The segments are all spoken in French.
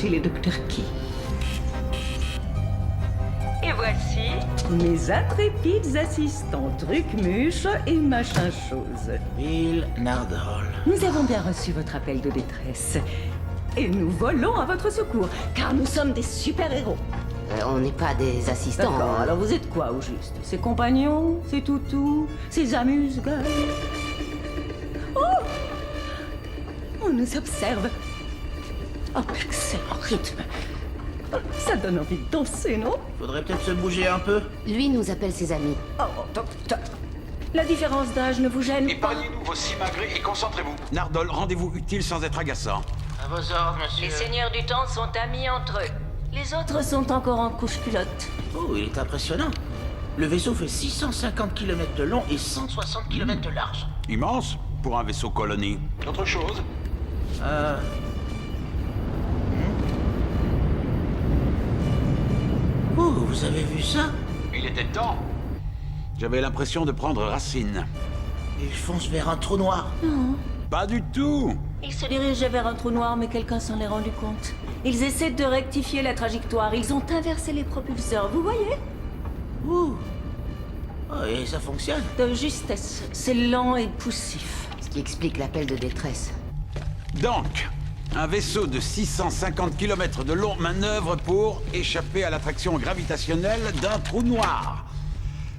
chez les Dr. Key. Et voici mes intrépides assistants Trucmuche et Machin Chose. Bill Nardole. Nous avons bien reçu votre appel de détresse. Et nous volons à votre secours, car nous sommes des super-héros. On n'est pas des assistants. D'accord, alors vous êtes quoi au juste? Ses compagnons? Ses toutous? Ses amuse-gueules? Oh! On nous observe. Oh, excellent rythme. Oh, ça donne envie de danser, non? Faudrait peut-être se bouger un peu. Lui nous appelle ses amis. Oh, top. La différence d'âge ne vous gêne pas? Épargnez-nous vos simagrées et concentrez-vous. Nardole, rendez-vous utile sans être agaçant. À vos ordres, monsieur. Les seigneurs du temps sont amis entre eux. Les autres sont encore en couche-culotte. Oh, il est impressionnant. Le vaisseau fait 650 km de long et 160 km de large. Immense pour un vaisseau colonie. Autre chose? Oh, vous avez vu ça? Il était temps. J'avais l'impression de prendre racine. Il fonce vers un trou noir. Pas du tout. Ils se dirigeaient vers un trou noir, mais quelqu'un s'en est rendu compte. Ils essaient de rectifier la trajectoire. Ils ont inversé les propulseurs, vous voyez? Ouh. Oh, et ça fonctionne. De justesse. C'est lent et poussif. Ce qui explique l'appel de détresse. Donc, un vaisseau de 650 km de long manœuvre pour échapper à l'attraction gravitationnelle d'un trou noir.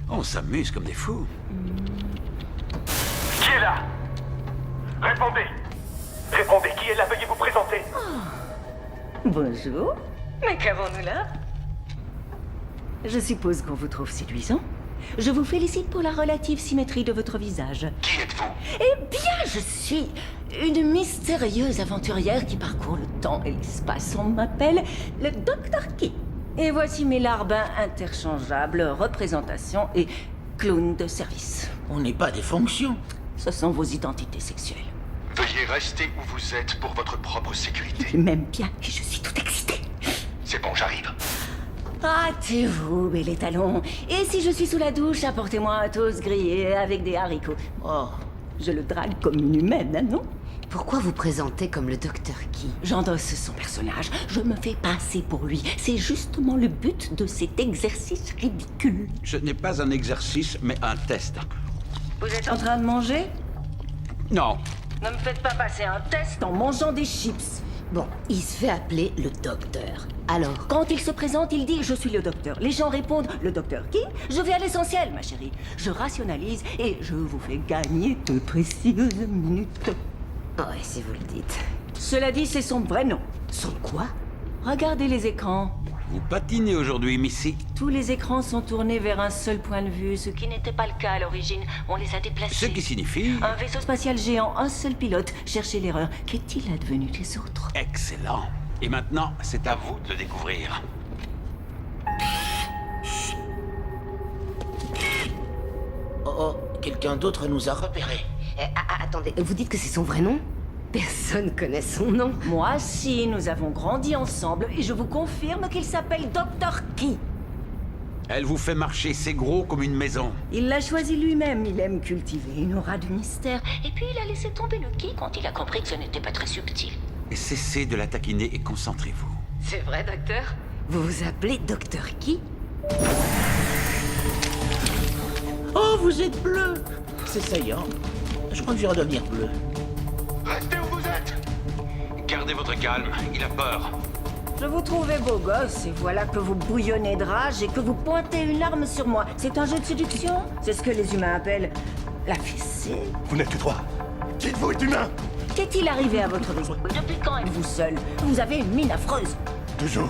On s'amuse comme des fous. Qui est là? Répondez! Répondez, qui est là? Veuillez vous présenter! Bonjour. Mais qu'avons-nous là? Je suppose qu'on vous trouve séduisant. Je vous félicite pour la relative symétrie de votre visage. Qui êtes-vous? Eh bien, je suis une mystérieuse aventurière qui parcourt le temps et l'espace. On m'appelle le Dr. Key. Et voici mes larbins interchangeables, représentation et clown de service. On n'est pas des fonctions. Ce sont vos identités sexuelles. Veuillez rester où vous êtes pour votre propre sécurité. Tu m'aimes bien et je suis tout excitée. C'est bon, j'arrive. Hâtez-vous, bel étalon. Et si je suis sous la douche, apportez-moi un toast grillé avec des haricots. Oh. Je le drague comme une humaine, hein, non? Pourquoi vous présentez comme le Dr. Key? J'endosse son personnage. Je me fais passer pour lui. C'est justement le but de cet exercice ridicule. Ce n'est pas un exercice, mais un test. Vous êtes en train de manger? Non. Ne me faites pas passer un test en mangeant des chips. Bon, il se fait appeler le docteur. Alors, Quand il se présente, il dit « Je suis le docteur ». Les gens répondent « Le docteur qui ?» Je vais à l'essentiel, ma chérie. Je rationalise et je vous fais gagner de précieuses minutes. ouais, si vous le dites. Cela dit, c'est son vrai nom. Son quoi? Regardez les écrans. Vous patinez aujourd'hui, Missy. Tous les écrans sont tournés vers un seul point de vue, ce qui n'était pas le cas à l'origine. On les a déplacés. Ce qui signifie... Un vaisseau spatial géant, un seul pilote. Cherchez l'erreur. Qu'est-il advenu des autres? Excellent. Et maintenant, c'est à vous de le découvrir. Oh, quelqu'un d'autre nous a repérés. Attendez, vous dites que c'est son vrai nom? Personne connaît son nom. Moi, si, nous avons grandi ensemble et je vous confirme qu'il s'appelle Dr. Key. Elle vous fait marcher, c'est gros comme une maison. Il l'a choisi lui-même, il aime cultiver une aura de mystère. Et puis il a laissé tomber le Key quand il a compris que ce n'était pas très subtil. Et cessez de la taquiner et concentrez-vous. C'est vrai, docteur? Vous vous appelez Dr. Key? Oh, vous êtes bleu. C'est saillant. Je crois que je vais redevenir bleu. Restez où vous êtes! Gardez votre calme, il a peur. Je vous trouvais beau gosse et voilà que vous bouillonnez de rage et que vous pointez une arme sur moi. C'est un jeu de séduction? C'est ce que les humains appellent la fessée. Vous n'êtes que trois. Qui de vous est humain? Qu'est-il arrivé à votre vaisseau? Depuis quand êtes-vous seul? Vous avez une mine affreuse. Toujours.